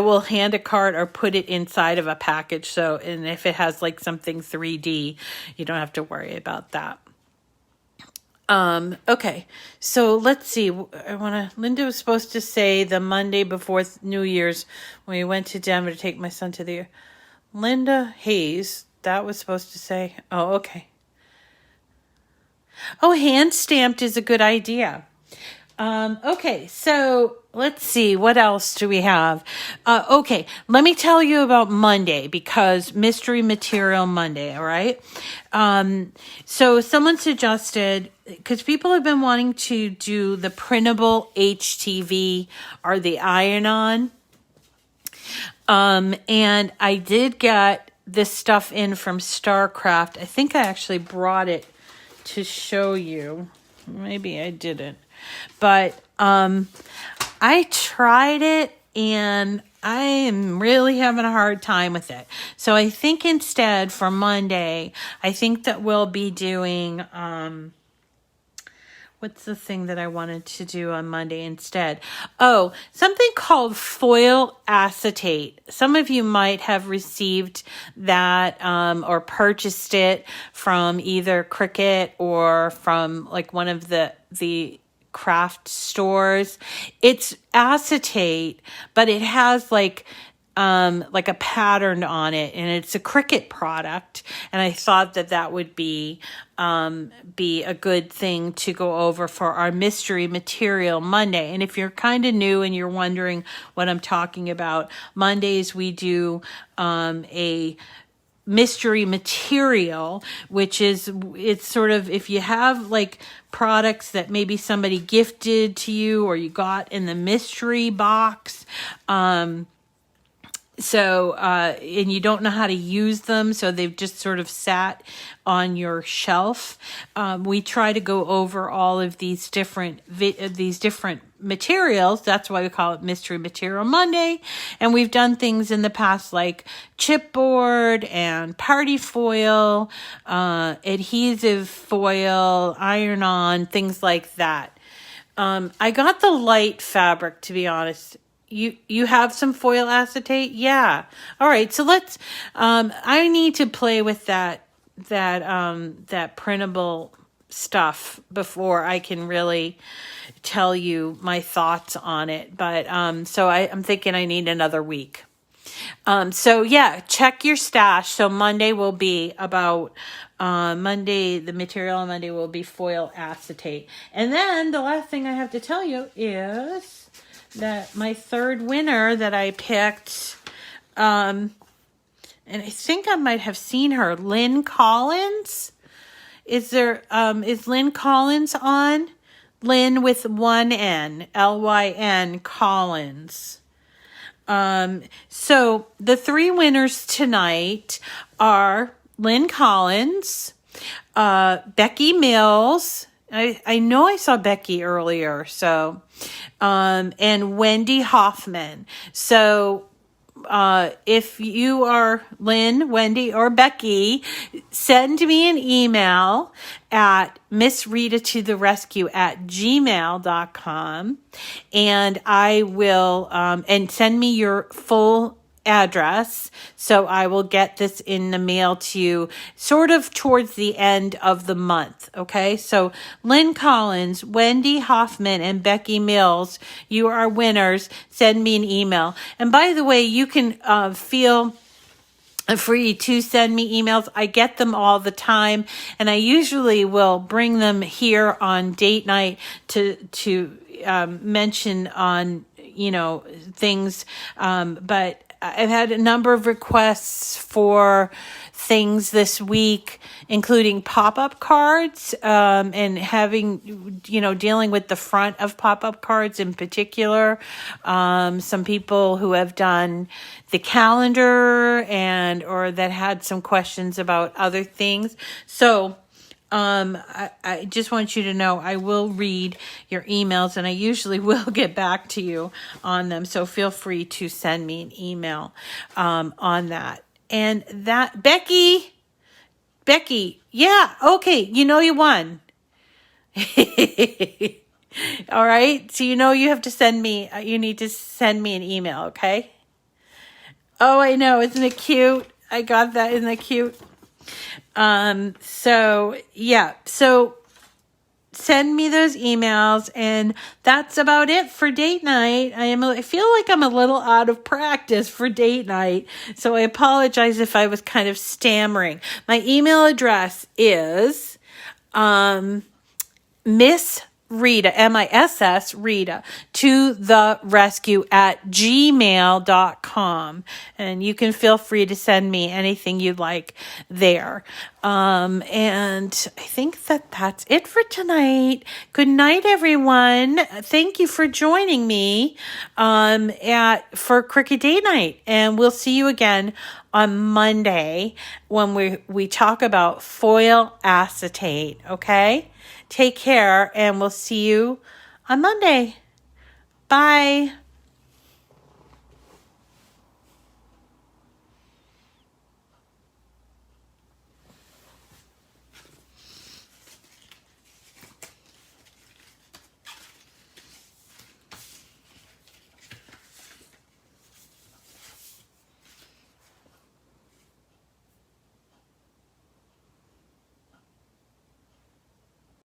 Speaker 1: will hand a card or put it inside of a package. So, and if it has like something 3D, you don't have to worry about that. Okay, so let's see. Linda was supposed to say the Monday before New Year's when we went to Denver to take my son to the Linda Hayes. That was supposed to say, oh, okay. Oh, hand stamped is a good idea. Okay, so let's see, what else do we have? Okay, let me tell you about Monday because Mystery Material Monday, all right? So someone suggested, because people have been wanting to do the printable HTV or the iron-on. And I did get this stuff in from Starcraft. I think I actually brought it to show you. Maybe I didn't. But I tried it and I am really having a hard time with it. So I think instead for Monday, I think that we'll be doing... what's the thing that I wanted to do on Monday instead? Oh, something called foil acetate. Some of you might have received that or purchased it from either Cricut or from like one of the craft stores. It's acetate, but it has like a pattern on it, and it's a Cricut product. And I thought that would be a good thing to go over for our Mystery Material Monday. And if you're kind of new and you're wondering what I'm talking about, Mondays we do a mystery material, which is, it's sort of, if you have like products that maybe somebody gifted to you or you got in the mystery box, and you don't know how to use them, so they've just sort of sat on your shelf. We try to go over all of these different materials. That's why we call it Mystery Material Monday. And we've done things in the past like chipboard and party foil, adhesive foil, iron-on, things like that. I got the light fabric, to be honest. You have some foil acetate? Yeah. All right. So let's, I need to play with that printable stuff before I can really tell you my thoughts on it. But, so I'm thinking I need another week. So yeah, check your stash. So Monday will be about, the material on Monday will be foil acetate. And then the last thing I have to tell you is that my third winner that I picked, and I think I might have seen her, Lynn Collins. Is Lynn Collins on? Lynn with one N, Lyn Collins. So the three winners tonight are Lynn Collins, Becky Mills. I know I saw Becky earlier, so, and Wendy Hoffman. So, if you are Lynn, Wendy, or Becky, send me an email at missritatotherescue@gmail.com, and I will, and send me your full address, so I will get this in the mail to you sort of towards the end of the month. Okay, so Lynn Collins, Wendy Hoffman, and Becky Mills, you are winners. Send me an email. And by the way, you can feel free to send me emails. I get them all the time, and I usually will bring them here on date night to mention on things, but I've had a number of requests for things this week, including pop-up cards, and having, dealing with the front of pop-up cards in particular. Some people who have done the calendar or that had some questions about other things. So, I just want you to know I will read your emails, and I usually will get back to you on them. So feel free to send me an email on that. And that Becky, Yeah, okay, you know you won. All right, so you know you have to send me, you need to send me an email, okay? Oh, I know, isn't it cute? I got that, isn't it cute? So yeah, so send me those emails, and that's about it for date night. I feel like I'm a little out of practice for date night, so I apologize if I was kind of stammering. My email address is Miss Rita, M-I-S-S, Rita, to the rescue @gmail.com. And you can feel free to send me anything you'd like there. And I think that's it for tonight. Good night, everyone. Thank you for joining me for Cricut Date Night. And we'll see you again on Monday when we talk about foil acetate, okay? Take care, and we'll see you on Monday. Bye.